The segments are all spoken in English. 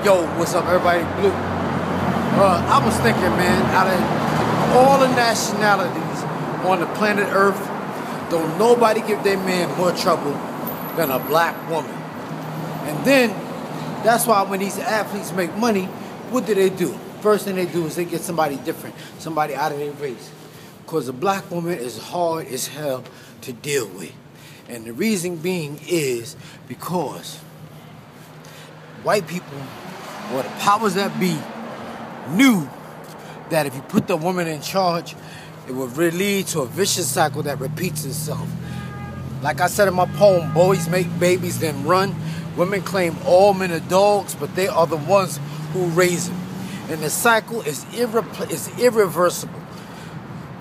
Yo, what's up, everybody? Blue. I was thinking, man, out of all the nationalities on the planet Earth, don't nobody give their man more trouble than a black woman. And then, that's why when these athletes make money, what do? First thing they do is they get somebody different, somebody out of their race. Because a black woman is hard as hell to deal with. And the reason being is because white people, or the powers that be, knew that if you put the woman in charge, it would really lead to a vicious cycle that repeats itself. Like I said in my poem, boys make babies then run. Women claim all men are dogs, but they are the ones who raise them. And the cycle is irreversible.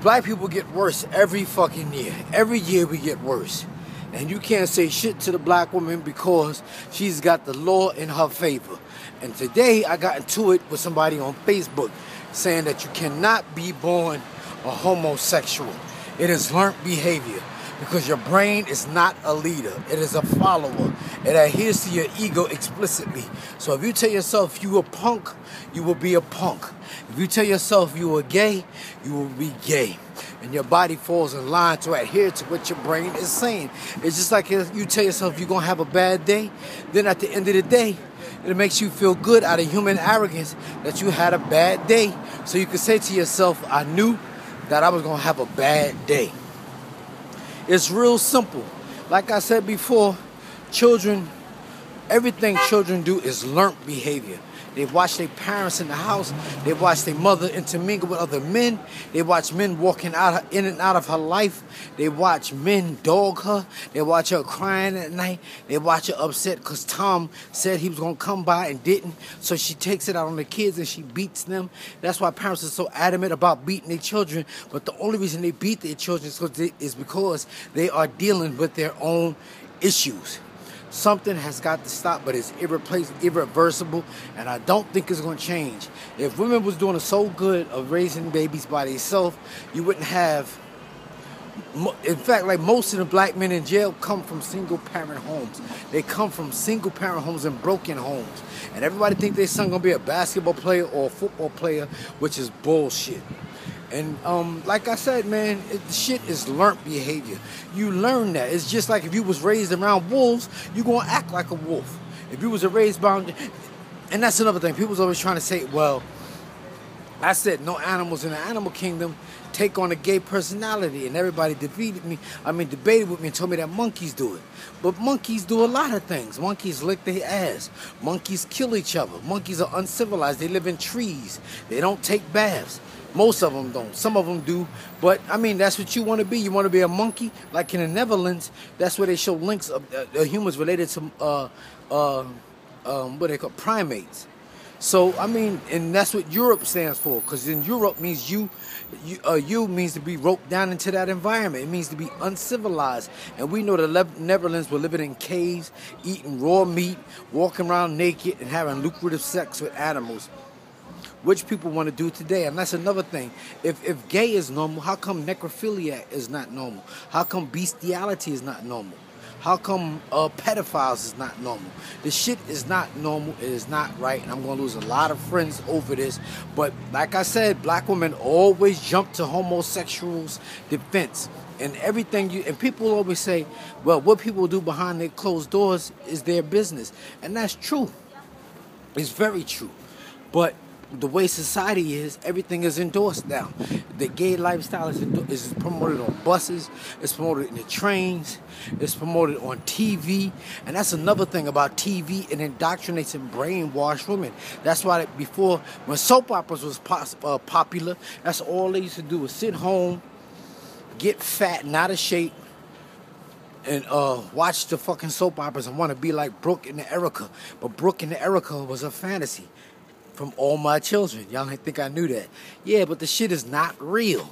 Black people get worse every fucking year. Every year we get worse. And you can't say shit to the black woman because she's got the law in her favor. And today I got into it with somebody on Facebook saying that you cannot be born a homosexual. It is learned behavior because your brain is not a leader. It is a follower. It adheres to your ego explicitly. So if you tell yourself you a punk, you will be a punk. If you tell yourself you are gay, you will be gay. And your body falls in line to adhere to what your brain is saying. It's just like if you tell yourself you're going to have a bad day, then at the end of the day, it makes you feel good out of human arrogance that you had a bad day. So you can say to yourself, I knew that I was going to have a bad day. It's real simple. Like I said before, children, everything children do is learned behavior. They watch their parents in the house. They watch their mother intermingle with other men. They watch men walking in and out of her life. They watch men dog her. They watch her crying at night. They watch her upset because Tom said he was going to come by and didn't. So she takes it out on the kids and she beats them. That's why parents are so adamant about beating their children. But the only reason they beat their children is because they are dealing with their own issues. Something has got to stop, but it's irreversible, and I don't think it's going to change. If women was doing so good of raising babies by themselves, you wouldn't have... In fact, like most of the black men in jail come from single-parent homes. They come from single-parent homes and broken homes. And everybody think their son going to be a basketball player or a football player, which is bullshit. And like I said, man, shit is learned behavior. You learn that. It's just like if you was raised around wolves, you're going to act like a wolf. If you was raised around... And that's another thing. People's always trying to say, well, I said no animals in the animal kingdom take on a gay personality. And everybody debated with me and told me that monkeys do it. But monkeys do a lot of things. Monkeys lick their ass. Monkeys kill each other. Monkeys are uncivilized. They live in trees. They don't take baths. Most of them don't. Some of them do. But, I mean, that's what you want to be. You want to be a monkey? Like in the Netherlands, that's where they show links of humans related to, what they call primates. So, I mean, and that's what Europe stands for. Because in Europe means you means to be roped down into that environment. It means to be uncivilized. And we know the Netherlands were living in caves, eating raw meat, walking around naked, and having lucrative sex with animals. Which people want to do today. And that's another thing. If gay is normal, how come necrophilia is not normal? How come bestiality is not normal? How come pedophiles is not normal? This shit is not normal. It is not right. And I'm going to lose a lot of friends over this. But like I said, black women always jump to homosexuals' defense. And and people always say, well, what people do behind their closed doors is their business. And that's true. It's very true. But the way society is, everything is endorsed now. The gay lifestyle is promoted on buses, it's promoted in the trains, it's promoted on TV, and that's another thing about TV. It indoctrinates and brainwash women. That's why before, when soap operas was popular, that's all they used to do was sit home, get fat and out of shape, and watch the fucking soap operas and want to be like Brooke and Erica. But Brooke and Erica was a fantasy from All My Children. Y'all didn't think I knew that. Yeah, but the shit is not real.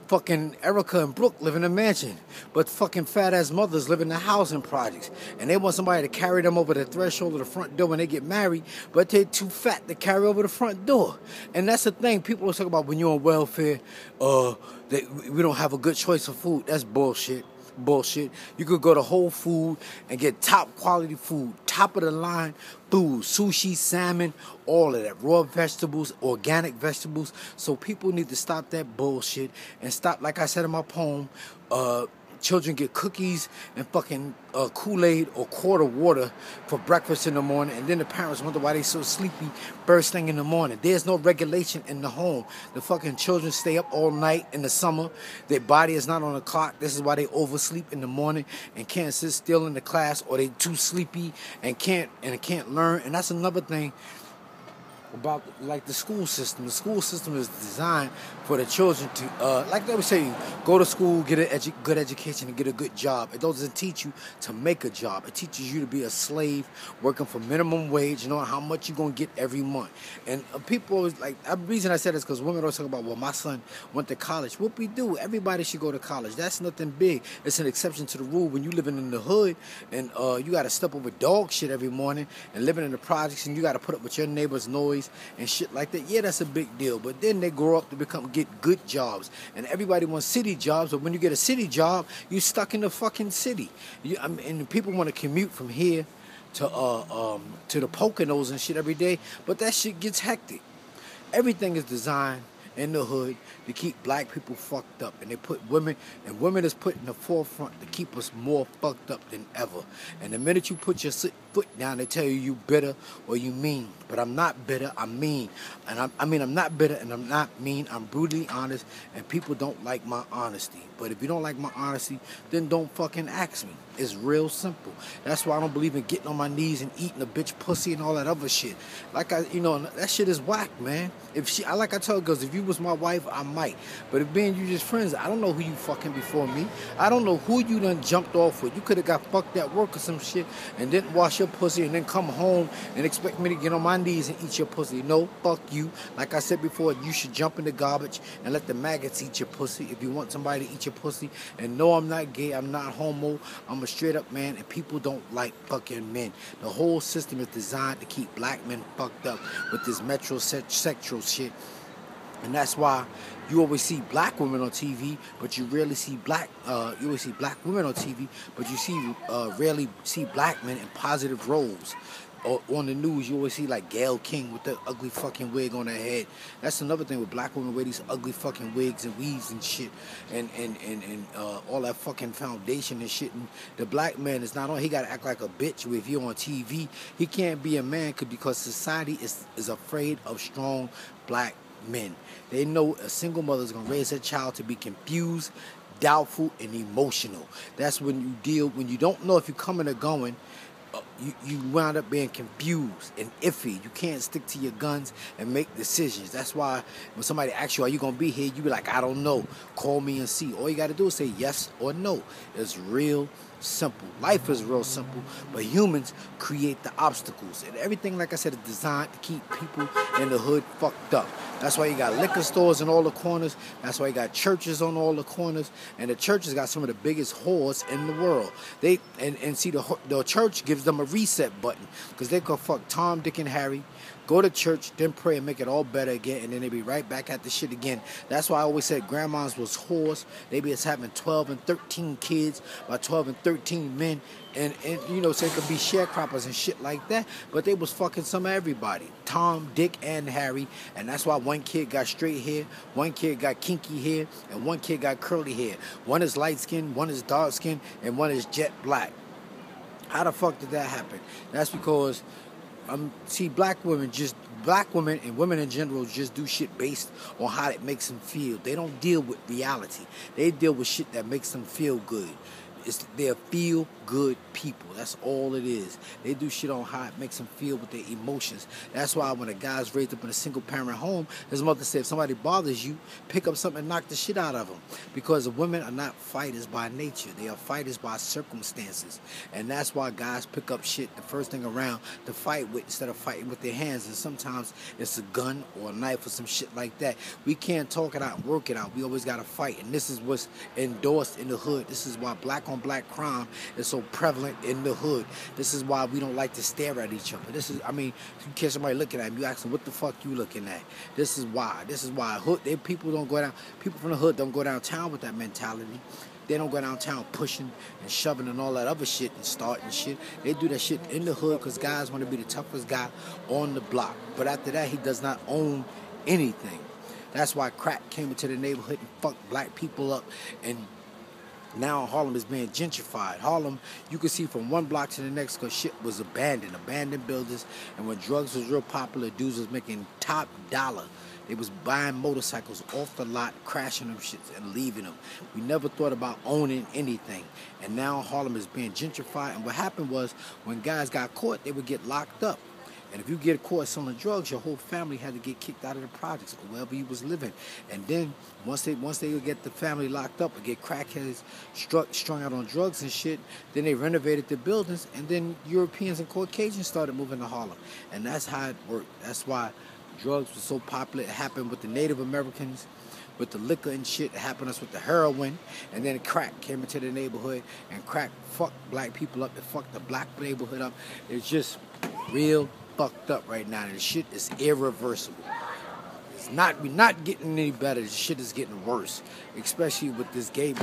Fucking Erica and Brooke live in a mansion, but fucking fat-ass mothers live in the housing projects. And they want somebody to carry them over the threshold of the front door when they get married, but they're too fat to carry over the front door. And that's the thing. People always talk about when you're on welfare, that we don't have a good choice of food. That's bullshit. bullshit. You could go to Whole Food and get top quality food, top of the line food, sushi, salmon, all of that, raw vegetables, organic vegetables. So people need to stop that bullshit and stop, like I said in my poem, children get cookies and fucking Kool-Aid or quarter water for breakfast in the morning, and then the parents wonder why they so sleepy first thing in the morning. There's no regulation in the home. The fucking children stay up all night in the summer. Their body is not on the clock. This is why they oversleep in the morning and can't sit still in the class, or they too sleepy and can't learn. And that's another thing about like the school system. The school system is designed for the children to, like they would say, go to school, get a good education, and get a good job. It doesn't teach you to make a job. It teaches you to be a slave, working for minimum wage, knowing how much you're going to get every month. And people always, like, the reason I said this because women always talk about, well, my son went to college. What we do, everybody should go to college. That's nothing big. It's an exception to the rule when you living in the hood and you got to step over dog shit every morning and living in the projects, and you got to put up with your neighbor's noise and shit like that. Yeah, that's a big deal. But then they grow up to get good jobs, and everybody wants city jobs. But when you get a city job, you stuck in the fucking city. And people want to commute from here to the Poconos and shit every day. But that shit gets hectic. Everything is designed in the hood to keep black people fucked up, and they put women is put in the forefront to keep us more fucked up than ever. And the minute you put your foot down, they tell you bitter or you mean. But I'm not bitter, I'm mean. And I'm not bitter and I'm not mean. I'm brutally honest, and people don't like my honesty. But if you don't like my honesty, then don't fucking ask me. It's real simple. That's why I don't believe in getting on my knees and eating a bitch pussy and all that other shit. That shit is whack, man. Like I tell girls, if you was my wife, I might. But if being you just friends, I don't know who you fucking before me. I don't know who you done jumped off with. You could have got fucked at work or some shit and didn't wash your pussy and then come home and expect me to get on my knees and eat your pussy. No, fuck you. Like I said before, you should jump in the garbage and let the maggots eat your pussy if you want somebody to eat your pussy. And no, I'm not gay. I'm not homo. I'm a straight up man, and people don't like fucking men. The whole system is designed to keep black men fucked up with this metrosexual shit. And that's why you always see black women on TV, but you rarely see you always see black women on TV, but you rarely see black men in positive roles. Or on the news, you always see like Gayle King with the ugly fucking wig on her head. That's another thing with black women, wear these ugly fucking wigs and weaves and shit, and all that fucking foundation and shit. And the black man is not on. He gotta act like a bitch. If you're on TV, he can't be a man because society is afraid of strong black men. They know a single mother is gonna raise her child to be confused, doubtful, and emotional. That's when you don't know if you're coming or going. You wound up being confused and iffy. You can't stick to your guns and make decisions. That's why when somebody asks you, are you going to be here? You be like, I don't know. Call me and see. All you got to do is say yes or no. It's real simple. Life is real simple, but humans create the obstacles. And everything, like I said, is designed to keep people in the hood fucked up. That's why you got liquor stores in all the corners. That's why you got churches on all the corners. And the churches got some of the biggest whores in the world. The church gives them a reset button because they could fuck Tom, Dick, and Harry, go to church, then pray and make it all better again, and then they be right back at the shit again. That's why I always said grandmas was whores. They be having 12 and 13 kids by 12 and 13 men. And so it could be sharecroppers and shit like that. But they was fucking some of everybody. Tom, Dick, and Harry. And that's why one kid got straight hair, one kid got kinky hair, and one kid got curly hair. One is light skinned, one is dark skinned, and one is jet black. How the fuck did that happen? That's because black women and women in general just do shit based on how it makes them feel. They don't deal with reality. They deal with shit that makes them feel good. They're feel-good people. That's all it is. They do shit on how it makes them feel with their emotions. That's why when a guy's raised up in a single-parent home, his mother said, if somebody bothers you, pick up something and knock the shit out of them. Because women are not fighters by nature. They are fighters by circumstances. And that's why guys pick up shit the first thing around to fight with instead of fighting with their hands. And sometimes it's a gun or a knife or some shit like that. We can't talk it out and work it out. We always got to fight. And this is what's endorsed in the hood. This is why black on black crime is so prevalent in the hood. This is why we don't like to stare at each other. You catch somebody looking at me, you ask them, what the fuck you looking at? This is why people from the hood don't go downtown with that mentality. They don't go downtown pushing and shoving and all that other shit and starting shit. They do that shit in the hood because guys want to be the toughest guy on the block. But after that, he does not own anything. That's why crack came into the neighborhood and fucked black people up. And now Harlem is being gentrified. Harlem, you can see from one block to the next because shit was abandoned buildings. And when drugs was real popular, dudes was making top dollar. They was buying motorcycles off the lot, crashing them shits and leaving them. We never thought about owning anything. And now Harlem is being gentrified. And what happened was when guys got caught, they would get locked up. And if you get caught selling drugs, your whole family had to get kicked out of the projects or wherever you was living. And then once they would get the family locked up and get crackheads strung out on drugs and shit, then they renovated the buildings, and then Europeans and Caucasians started moving to Harlem. And that's how it worked. That's why drugs were so popular. It happened with the Native Americans, with the liquor and shit. It happened to us with the heroin. And then crack came into the neighborhood, and crack fucked black people up. It fucked the black neighborhood up. It's just real fucked up right now. The shit is irreversible. We're not getting any better. The shit is getting worse, especially with this gay,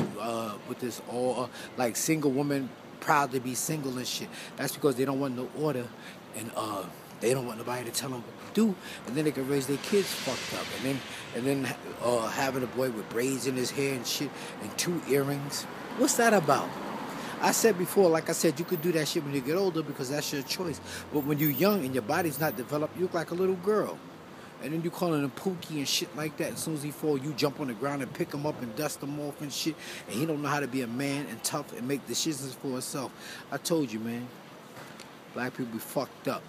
with this all like single woman proud to be single and shit. That's because they don't want no order, and they don't want nobody to tell them what to do, and then they can raise their kids fucked up, and then having a boy with braids in his hair and shit and 2 earrings. What's that about? I said before, like I said, you could do that shit when you get older because that's your choice. But when you're young and your body's not developed, you look like a little girl. And then you calling him Pookie and shit like that. As soon as he fall, you jump on the ground and pick him up and dust him off and shit. And he don't know how to be a man and tough and make decisions for himself. I told you, man. Black people be fucked up.